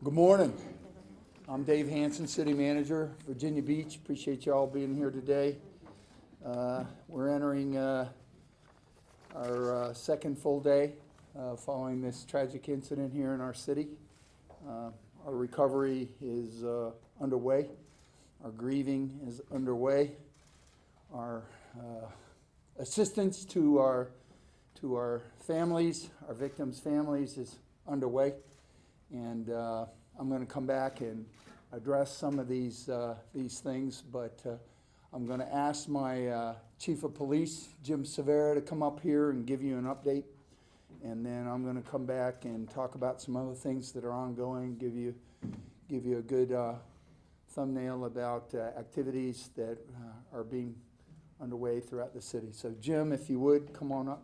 Good morning. I'm Dave Hansen, City Manager, Virginia Beach. Appreciate you all being here today. We're entering our second full day following this tragic incident here in our city. Our recovery is underway. Our grieving is underway. Our assistance to our families, our victims' families, is underway. And I'm going to come back and address some of these things, but I'm going to ask my Chief of Police, Jim Severa, to come up here and give you an update. And then I'm going to come back and talk about some other things that are ongoing, give you a good thumbnail about activities that are being underway throughout the city. So Jim, if you would, come on up.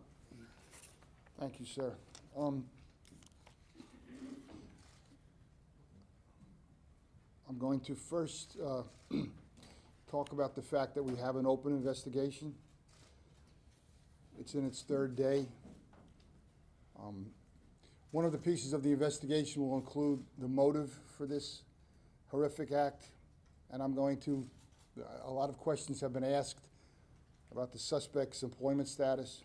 Thank you, sir. I'm going to first talk about the fact that we have an open investigation. It's in its third day. One of the pieces of the investigation will include the motive for this horrific act, and a lot of questions have been asked about the suspect's employment status.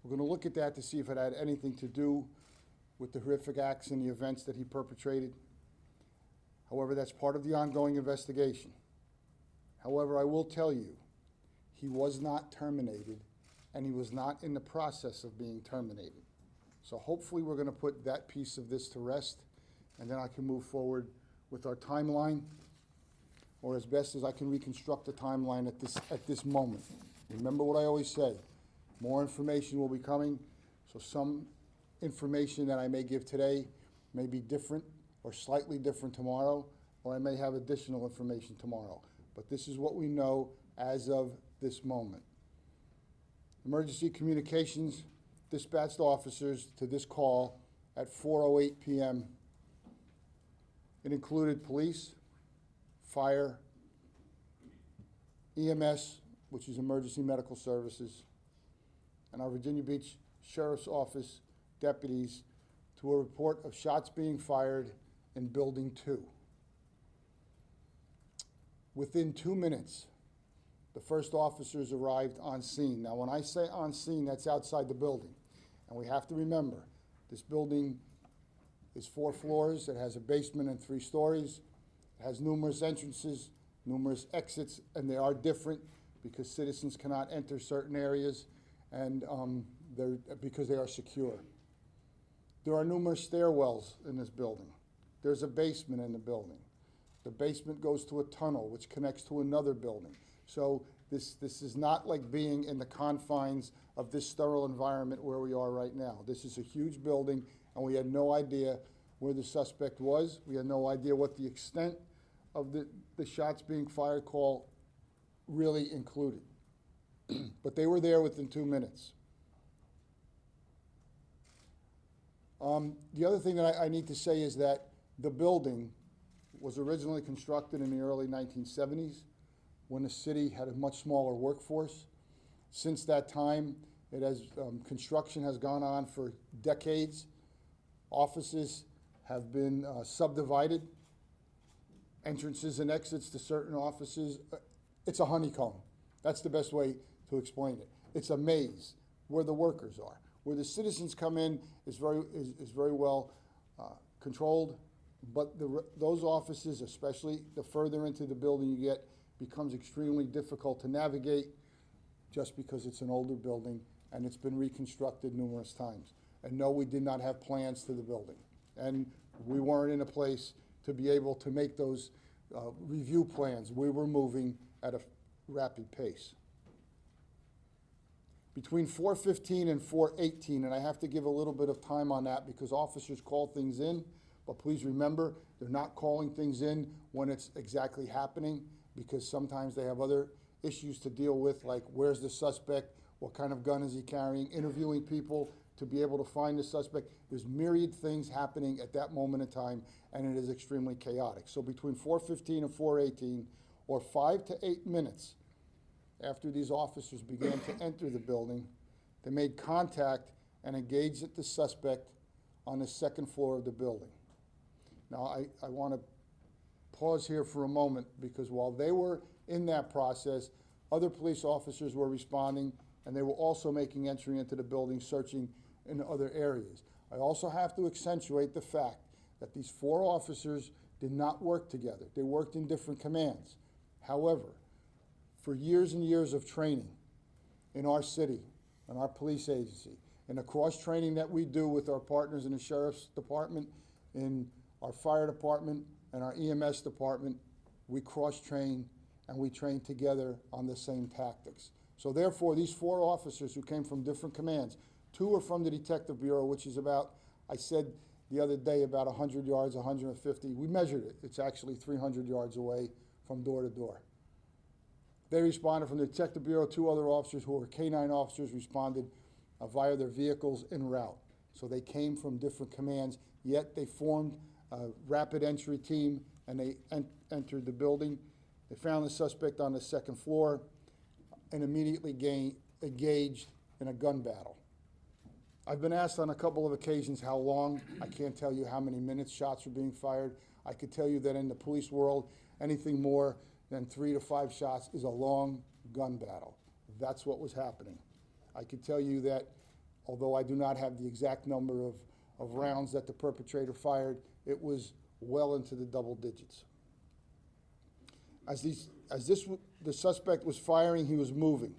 We're going to look at that to see if it had anything to do with the horrific acts and the events that he perpetrated. However, that's part of the ongoing investigation. However, I will tell you, he was not terminated, and he was not in the process of being terminated. So hopefully we're going to put that piece of this to rest, and then I can move forward with our timeline, or as best as I can reconstruct the timeline at this moment. Remember what I always say, more information will be coming, so some information that I may give today may be different or slightly different tomorrow, or I may have additional information tomorrow. But this is what we know as of this moment. Emergency communications dispatched officers to this call at 4:08 p.m. It included police, fire, EMS, which is Emergency Medical Services, and our Virginia Beach Sheriff's Office deputies to a report of shots being fired in Building 2. Within 2 minutes, the first officers arrived on scene. Now, when I say on scene, that's outside the building. And we have to remember, this building is 4 floors. It has a basement and 3 stories. It has numerous entrances, numerous exits, and they are different because citizens cannot enter certain areas and because they are secure. There are numerous stairwells in this building. There's a basement in the building. The basement goes to a tunnel which connects to another building. So this is not like being in the confines of this sterile environment where we are right now. This is a huge building, and we had no idea where the suspect was. We had no idea what the extent of the shots being fired call really included. But they were there within 2 minutes. The other thing that I need to say is that the building was originally constructed in the early 1970s when the city had a much smaller workforce. Since that time, construction has gone on for decades. Offices have been subdivided, entrances and exits to certain offices. It's a honeycomb. That's the best way to explain it. It's a maze where the workers are. Where the citizens come in is very well controlled, but those offices, especially the further into the building you get, becomes extremely difficult to navigate just because it's an older building and it's been reconstructed numerous times. And no, we did not have plans to the building. And we weren't in a place to be able to make those review plans. We were moving at a rapid pace. Between 4:15 and 4:18, and I have to give a little bit of time on that because officers call things in, but please remember, they're not calling things in when it's exactly happening because sometimes they have other issues to deal with, like where's the suspect, what kind of gun is he carrying, interviewing people to be able to find the suspect. There's myriad things happening at that moment in time, and it is extremely chaotic. So between 4:15 and 4:18, or 5 to 8 minutes after these officers began to enter the building, they made contact and engaged the suspect on the second floor of the building. Now, I want to pause here for a moment, because while they were in that process, other police officers were responding, and they were also making entry into the building, searching in other areas. I also have to accentuate the fact that these 4 officers did not work together. They worked in different commands. However, for years and years of training in our city, in our police agency, in the cross-training that we do with our partners in the Sheriff's Department, in our Fire Department, and our EMS Department, we cross-train and we train together on the same tactics. So therefore, these 4 officers who came from different commands, 2 are from the Detective Bureau, which is about, I said the other day, about 100 yards, 150. We measured it. It's actually 300 yards away from door to door. They responded from the Detective Bureau. 2 other officers who were K-9 officers responded via their vehicles en route. So they came from different commands, yet they formed a rapid entry team, and they entered the building. They found the suspect on the 2nd floor and immediately engaged in a gun battle. I've been asked on a couple of occasions how long. I can't tell you how many minutes shots were being fired. I could tell you that in the police world, anything more than 3 to 5 shots is a long gun battle. That's what was happening. I could tell you that, although I do not have the exact number of rounds that the perpetrator fired, it was well into the double digits. The suspect was firing, he was moving.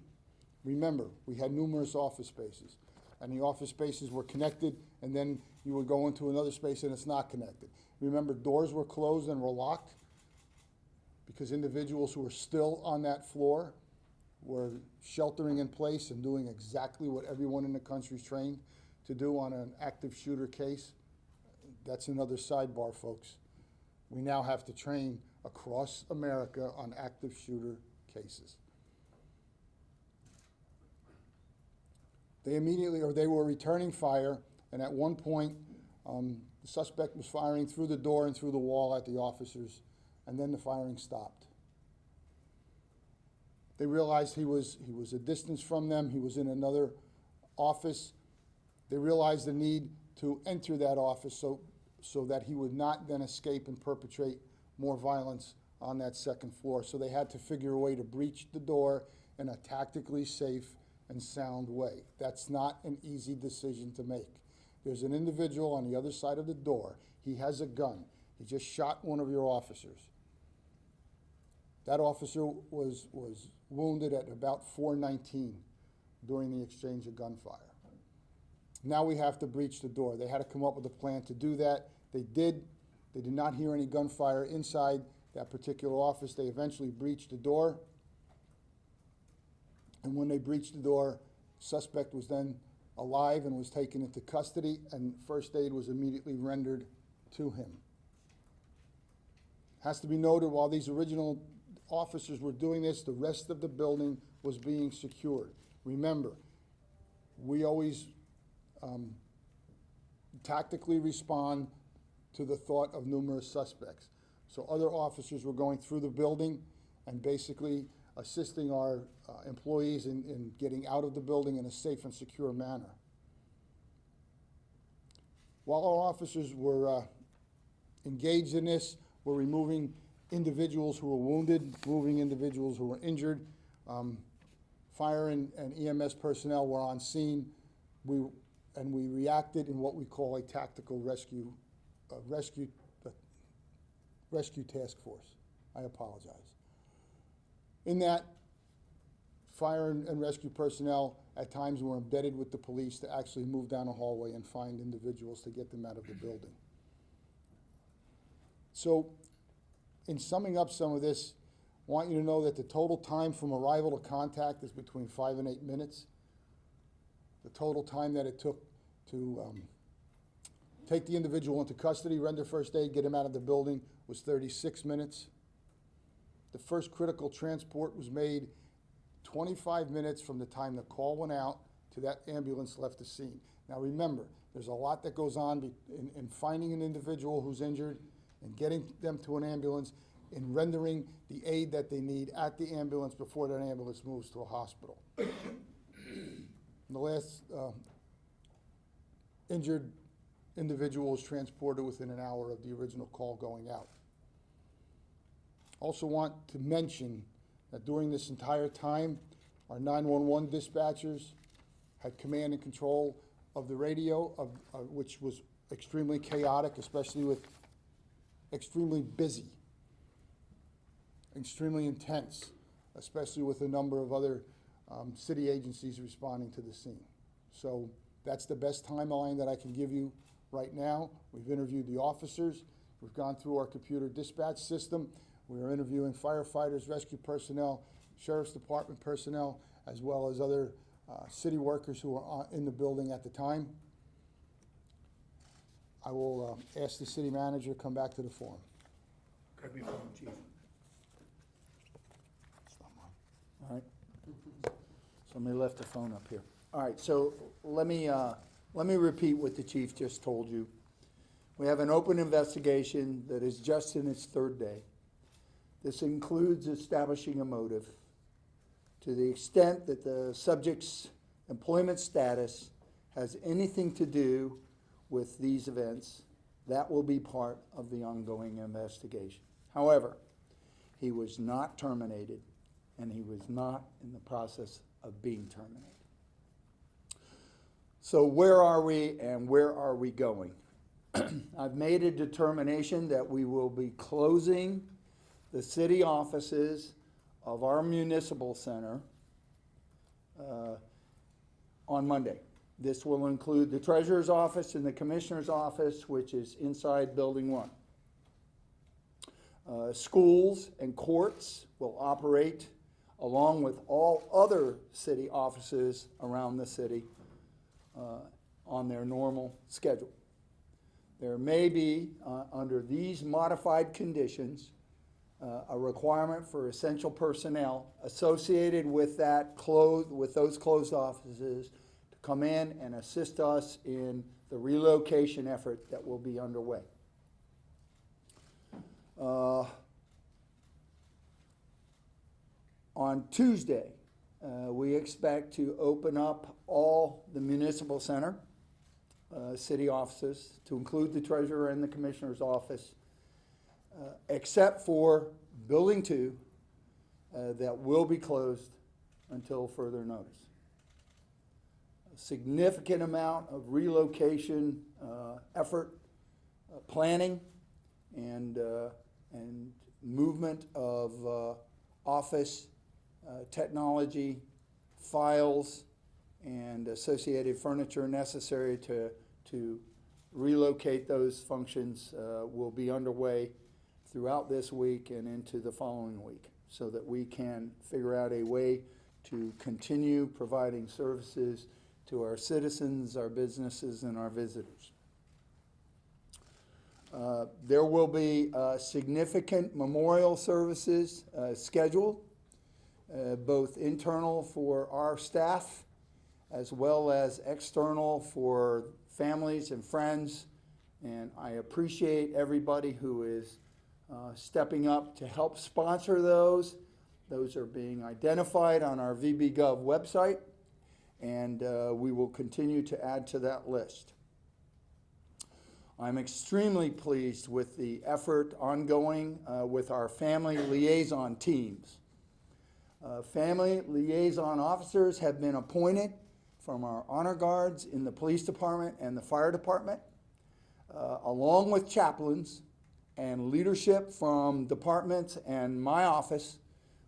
Remember, we had numerous office spaces, and the office spaces were connected, and then you would go into another space and it's not connected. Remember, doors were closed and were locked because individuals who were still on that floor were sheltering in place and doing exactly what everyone in the country is trained to do on an active shooter case. That's another sidebar, folks. We now have to train across America on active shooter cases. They were returning fire, and at one point, the suspect was firing through the door and through the wall at the officers, and then the firing stopped. They realized he was a distance from them. He was in another office. They realized the need to enter that office so that he would not then escape and perpetrate more violence on that 2nd floor. So they had to figure a way to breach the door in a tactically safe and sound way. That's not an easy decision to make. There's an individual on the other side of the door. He has a gun. He just shot one of your officers. That officer was wounded at about 4:19 during the exchange of gunfire. Now we have to breach the door. They had to come up with a plan to do that. They did. They did not hear any gunfire inside that particular office. They eventually breached the door. And when they breached the door, suspect was then alive and was taken into custody, and first aid was immediately rendered to him. Has to be noted, while these original officers were doing this, the rest of the building was being secured. Remember, we always tactically respond to the thought of numerous suspects. So other officers were going through the building and basically assisting our employees in getting out of the building in a safe and secure manner. While our officers were engaged in this, we're removing individuals who were wounded, moving individuals who were injured. Fire and EMS personnel were on scene. We reacted in what we call a tactical rescue task force. I apologize. In that, fire and rescue personnel at times were embedded with the police to actually move down a hallway and find individuals to get them out of the building. So, in summing up some of this, I want you to know that the total time from arrival to contact is between 5 and 8 minutes. The total time that it took to take the individual into custody, render first aid, get him out of the building was 36 minutes. The first critical transport was made 25 minutes from the time the call went out to that ambulance left the scene. Now remember, there's a lot that goes on in finding an individual who's injured and getting them to an ambulance, in rendering the aid that they need at the ambulance before that ambulance moves to a hospital. The last injured individual was transported within an hour of the original call going out. Also want to mention that during this entire time, our 911 dispatchers had command and control of the radio, which was extremely chaotic, especially with extremely busy, extremely intense, especially with a number of other city agencies responding to the scene. So that's the best timeline that I can give you right now. We've interviewed the officers. We've gone through our computer dispatch system. We are interviewing firefighters, rescue personnel, sheriff's department personnel, as well as other city workers who were in the building at the time. I will ask the city manager to come back to the forum. Grab your phone, Chief. It's not mine. All right. Somebody left the phone up here. All right, so let me repeat what the chief just told you. We have an open investigation that is just in its third day. This includes establishing a motive. To the extent that the subject's employment status has anything to do with these events, that will be part of the ongoing investigation. However, he was not terminated, and he was not in the process of being terminated. So where are we and where are we going? I've made a determination that we will be closing the city offices of our municipal center on Monday. This will include the treasurer's office and the commissioner's office, which is inside building 1. Schools and courts will operate along with all other city offices around the city on their normal schedule. There may be, under these modified conditions, a requirement for essential personnel associated with those closed offices to come in and assist us in the relocation effort that will be underway. On Tuesday, we expect to open up all the municipal center city offices, to include the treasurer and the commissioner's office, except for building 2 that will be closed until further notice. A significant amount of relocation effort, planning, and movement of office technology, files, and associated furniture necessary to relocate those functions will be underway throughout this week and into the following week, so that we can figure out a way to continue providing services to our citizens, our businesses, and our visitors. There will be significant memorial services scheduled, both internal for our staff as well as external for families and friends. And I appreciate everybody who is stepping up to help sponsor those. Those are being identified on our VBGov website, and we will continue to add to that list. I'm extremely pleased with the effort ongoing with our family liaison teams. Family liaison officers have been appointed from our honor guards in the police department and the fire department, along with chaplains and leadership from departments and my office.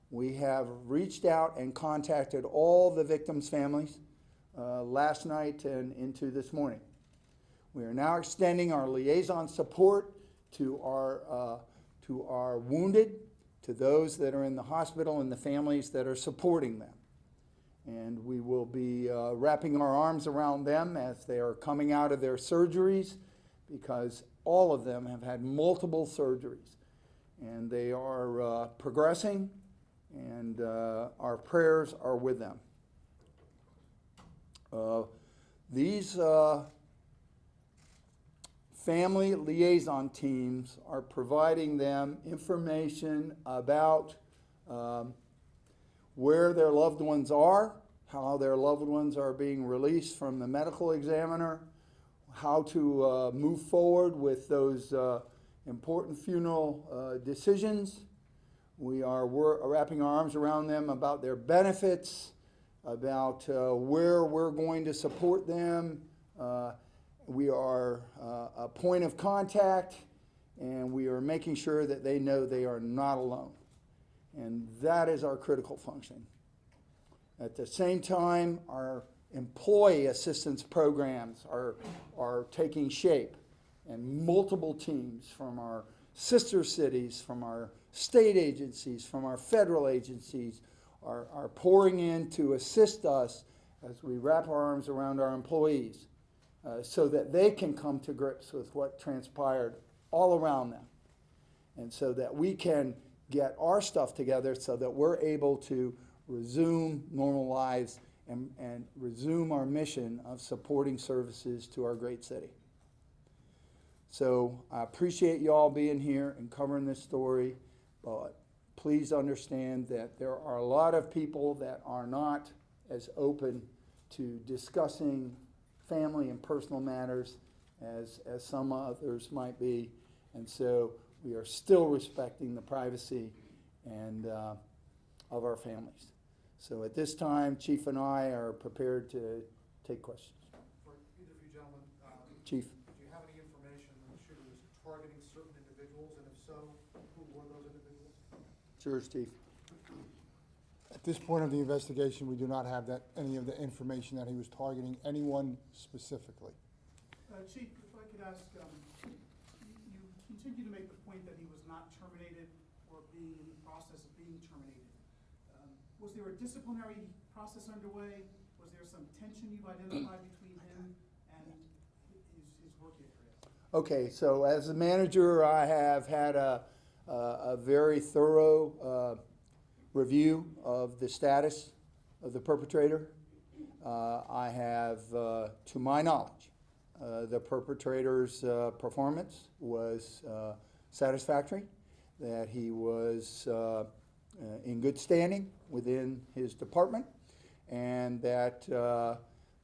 We have reached out and contacted all the victims' families last night and into this morning. We are now extending our liaison support to our wounded, to those that are in the hospital and the families that are supporting them. And we will be wrapping our arms around them as they are coming out of their surgeries, because all of them have had multiple surgeries. And they are progressing, and our prayers are with them. These family liaison teams are providing them information about where their loved ones are, how their loved ones are being released from the medical examiner, how to move forward with those important funeral decisions. We are wrapping our arms around them about their benefits, about where we're going to support them. We are a point of contact, and we are making sure that they know they are not alone. And that is our critical function. At the same time, our employee assistance programs are taking shape, and multiple teams from our sister cities, from our state agencies, from our federal agencies are pouring in to assist us as we wrap our arms around our employees so that they can come to grips with what transpired all around them, and so that we can get our stuff together so that we're able to resume normal lives and resume our mission of supporting services to our great city. So I appreciate you all being here and covering this story, but please understand that there are a lot of people that are not as open to discussing family and personal matters as some others might be. And so we are still respecting the privacy and of our families. So at this time, Chief and I are prepared to take questions. For either of you gentlemen, Chief. do you have any information that the shooter was targeting certain individuals, and if so, who were those individuals? Sure, Steve. At this point of the investigation, we do not have any of the information that he was targeting anyone specifically. Chief, if I could ask, you continue to make the point that he was not terminated or being in the process of being terminated. Was there a disciplinary process underway? Was there some tension you've identified between him and his work area? Okay, so as a manager, I have had a very thorough review of the status of the perpetrator. I have, to my knowledge, the perpetrator's performance was satisfactory, that he was in good standing within his department, and that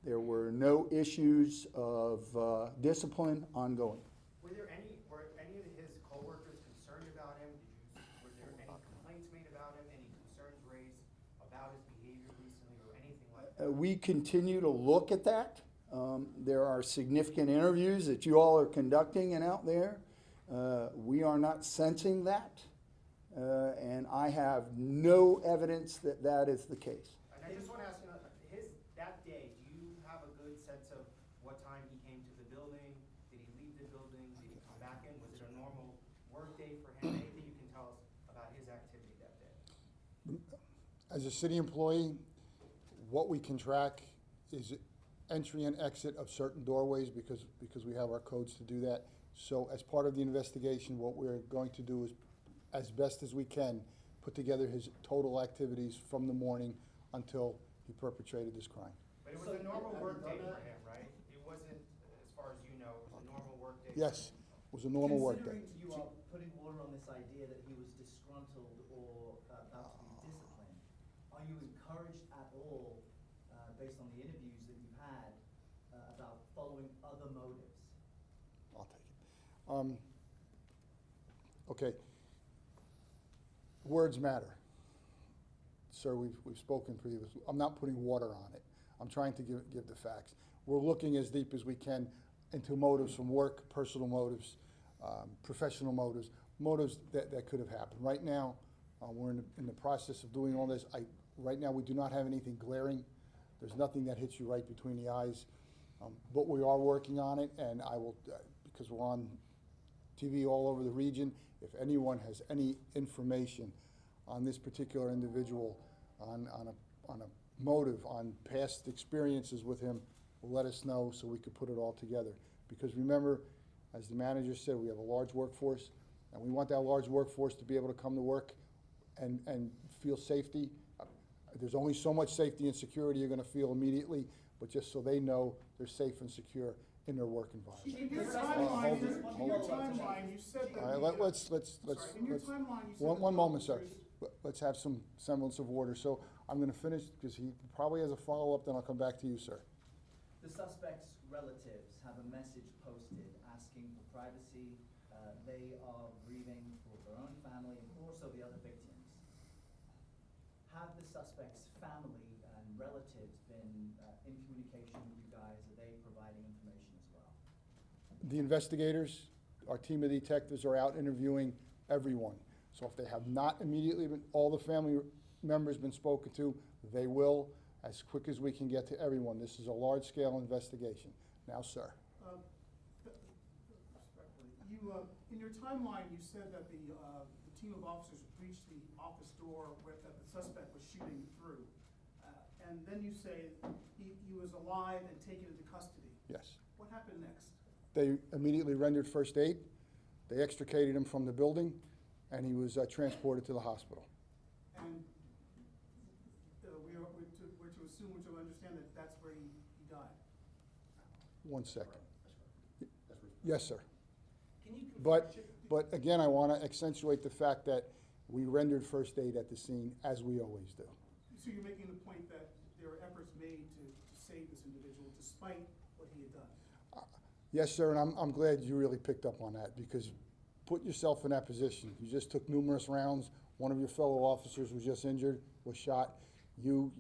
there were no issues of discipline ongoing. Were any of his coworkers concerned about him? Were there any complaints made about him? Any concerns raised about his behavior recently or anything like that? We continue to look at that. There are significant interviews that you all are conducting and out there. We are not sensing that, and I have no evidence that that is the case. And I just want to ask you, that day, do you have a good sense of what time he came to the building? Did he leave the building? Did he come back in? Was it a normal work day for him? Anything you can tell us about his activity that day? As a city employee, what we can track is entry and exit of certain doorways because we have our codes to do that. So as part of the investigation, what we're going to do is, as best as we can, put together his total activities from the morning until he perpetrated this crime. But it was a normal work day for him, right? It wasn't, as far as you know, it was a normal work day? Yes, it was a normal work day. Considering you are putting water on this idea that he was disgruntled or about to be disciplined, are you encouraged at all, based on the interviews that you've had, about following other motives? I'll take it. Okay. Words matter. Sir, we've spoken previously. I'm not putting water on it. I'm trying to give the facts. We're looking as deep as we can into motives from work, personal motives, professional motives, motives that could have happened. Right now, we're in the process of doing all this. Right now, we do not have anything glaring. There's nothing that hits you right between the eyes. But we are working on it, and I will, because we're on TV all over the region, if anyone has any information on this particular individual, on a motive, on past experiences with him, let us know so we could put it all together. Because remember, as the manager said, we have a large workforce, and we want that large workforce to be able to come to work and feel safety. There's only so much safety and security you're going to feel immediately, but just so they know they're safe and secure in their work environment. In your timeline, you said that. All right, let's Sorry, in your timeline, you said. one moment, sir. Let's have some semblance of order. So I'm going to finish because he probably has a follow-up, then I'll come back to you, sir. The suspect's relatives have a message posted asking for privacy. They are grieving for their own family and also the other victims. Have the suspect's family and relatives been in communication with you guys? Are they providing information as well? The investigators, our team of detectives are out interviewing everyone. So if they have not immediately been, all the family members been spoken to, they will, as quick as we can get to everyone. This is a large-scale investigation. Now, sir. Respectfully, you, in your timeline, you said that the team of officers breached the office door that the suspect was shooting through. And then you say he was alive and taken into custody. Yes. What happened next? They immediately rendered first aid. They extricated him from the building, and he was transported to the hospital. And we're to assume, we're to understand that that's where he died. 1 second. Yes, sir. Can you But again, I want to accentuate the fact that we rendered first aid at the scene, as we always do. So you're making the point that there were efforts made to save this individual despite what he had done? Yes, sir, and I'm glad you really picked up on that, because put yourself in that position. You just took numerous rounds. One of your fellow officers was just injured, was shot. You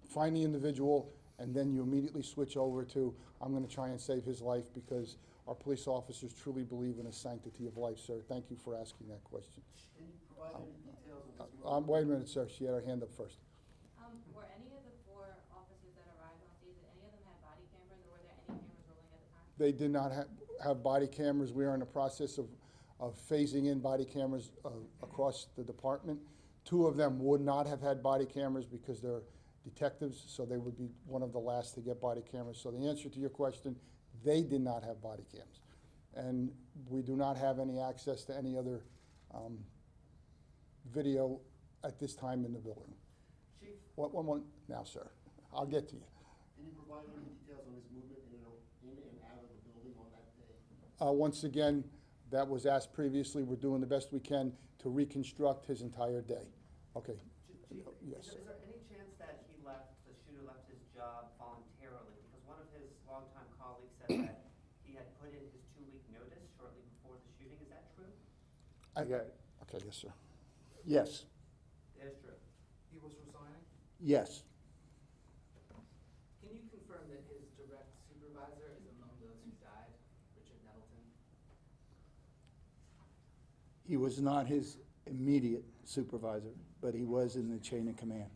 find the individual, and then you immediately switch over to, I'm going to try and save his life, because our police officers truly believe in the sanctity of life, sir. Thank you for asking that question. Can you provide any details of this movement? Wait a minute, sir. She had her hand up first. Were any of the 4 officers that arrived on scene, did any of them have body cameras, or were there any cameras rolling at the time? They did not have body cameras. We are in the process of phasing in body cameras across the department. 2 of them would not have had body cameras because they're detectives, so they would be one of the last to get body cameras. So the answer to your question, they did not have body cams. And we do not have any access to any other video at this time in the building. Chief, One, now, sir. I'll get to you. can you provide any details on his movement in and out of the building on that day? Once again, that was asked previously. We're doing the best we can to reconstruct his entire day. Okay. Chief, Yes, is sir. there any chance that the shooter left his job voluntarily? Because one of his longtime colleagues said that he had put in his 2-week notice shortly before the shooting. Is that true? Okay, yes, sir. Yes, It is true. He was resigning? yes. Can you confirm that his direct supervisor is among those who died, Richard Nettleton? He was not his immediate supervisor, but he was in the chain of command.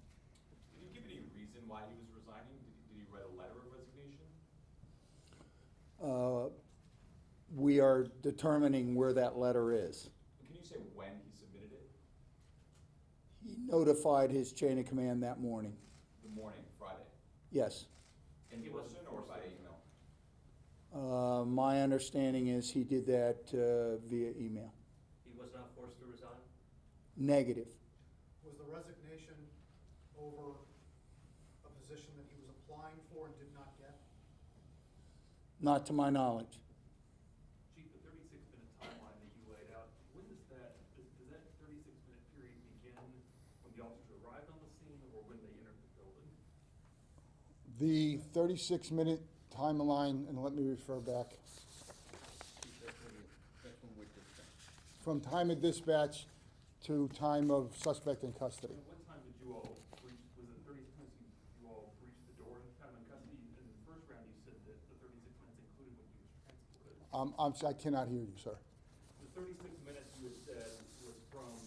Did he give any reason why he was resigning? Did he write a letter of resignation? We are determining where that letter is. Can you say when he submitted it? He notified his chain of command that morning. The morning, Friday? Yes. In person or by email? My understanding is he did that via email. He was not forced to resign? Negative. Was the resignation over a position that he was applying for and did not get? Not to my knowledge. Chief, the 36-minute timeline that you laid out, when does that 36-minute period begin when the officers arrived on the scene or when they entered the building? The 36-minute timeline, and let me refer back. From time of dispatch to time of suspect in custody. What time did you all breach, was it 36 minutes you all breached the door and had him in custody? In the first round, you said that the 36 minutes included when he was transported. I cannot hear you, sir. The 36 minutes you had said was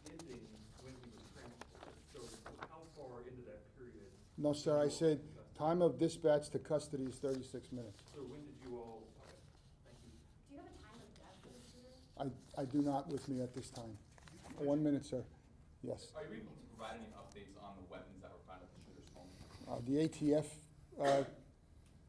ending when he was transported. So how far into that period? No, sir, I said time of dispatch to custody is 36 minutes. So when did you all, okay, thank you. Do you have a time of death for the shooter? I do not with me at this time. 1 minute, sir. Yes. Are you able to provide any updates on the weapons that were found at the shooter's home? The ATF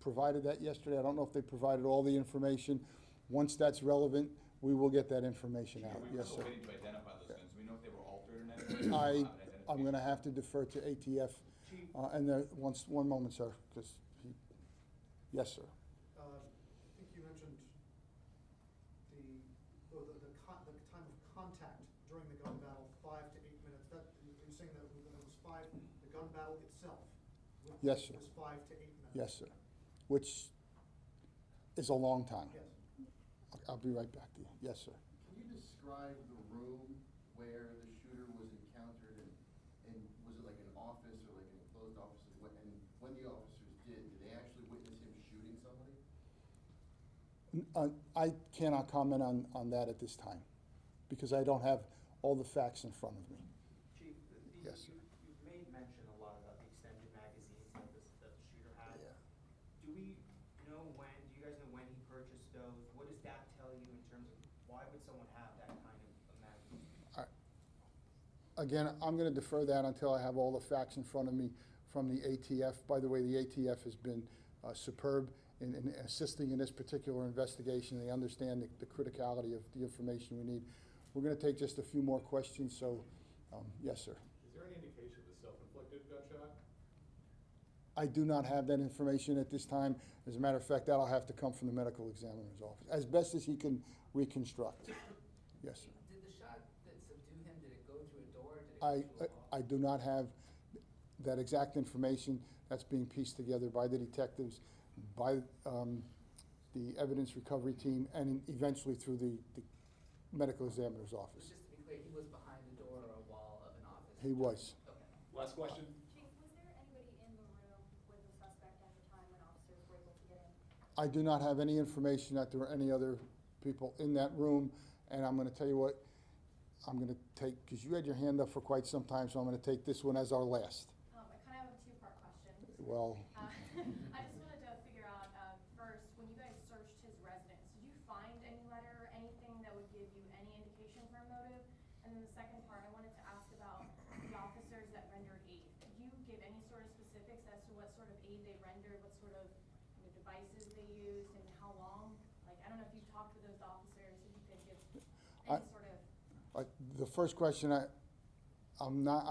provided that yesterday. I don't know if they provided all the information. Once that's relevant, we will get that information out. We were Yes, still sir. waiting to identify those guns. Do we know if they were altered in any way? I'm going to have to defer to ATF. And there, one moment, sir, because yes, sir. I think you mentioned the time of contact during the gun battle, 5 to 8 minutes. That, you're saying that it was 5, the gun battle itself? Yes, sir. Was 5 to 8 minutes? Yes, sir. Which is a long time. Yes. I'll be right back to you. Yes, sir. Can you describe the room where the shooter was encountered, and was it like an office or like an enclosed office? And when the officers did they actually witness him shooting somebody? I cannot comment on that at this time, because I don't have all the facts in front of me. Chief, Yes, sir. you've made mention a lot about the extended magazines that the shooter had. Yeah. Do you guys know when he purchased those? What does that tell you in terms of why would someone have that kind of a magazine? Again, I'm gonna defer that until I have all the facts in front of me from the ATF. By the way, the ATF has been superb in assisting in this particular investigation. They understand the criticality of the information we need. We're gonna take just a few more questions, so, yes, sir. Is there any indication of a self-inflicted gunshot? I do not have that information at this time. As a matter of fact, that'll have to come from the medical examiner's office, as best as he can reconstruct. Yes, sir. Did the shot that subdued him, did it go through a door, did it go through a wall? I do not have that exact information. That's being pieced together by the detectives, by the evidence recovery team, and eventually through the medical examiner's So office. just to be clear, he was behind the door or a wall of an office? He was. Okay. Last question? Chief, was there anybody in the room with the suspect at the time when officers were able to get in? I do not have any information that there were any other people in that room, and I'm gonna tell you what, I'm gonna take, because you had your hand up for quite some time, so I'm gonna take this one as our last. I kind of have a two-part question. Well, I just wanted to figure out, first, when you guys searched his residence, did you find any letter or anything that would give you any indication for a motive? And then the second part, I wanted to ask about the officers that rendered aid. Could you give any sort of specifics as to what sort of aid they rendered, what sort of devices they used, and how long? Like, I don't know if you talked to those officers, if you could give any sort of. the first question, I'm not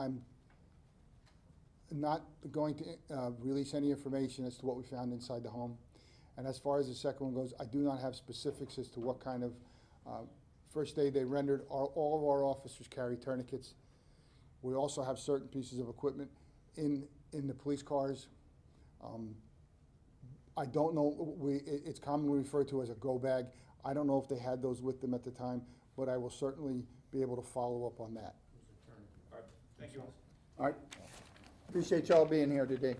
going to release any information as to what we found inside the home. And as far as the second one goes, I do not have specifics as to what kind of first aid they rendered. All of our officers carry tourniquets. We also have certain pieces of equipment in the police cars. I don't know, it's commonly referred to as a go bag. I don't know if they had those with them at the time, but I will certainly be able to follow up on that. All right, thank you. All right. Appreciate y'all being here today.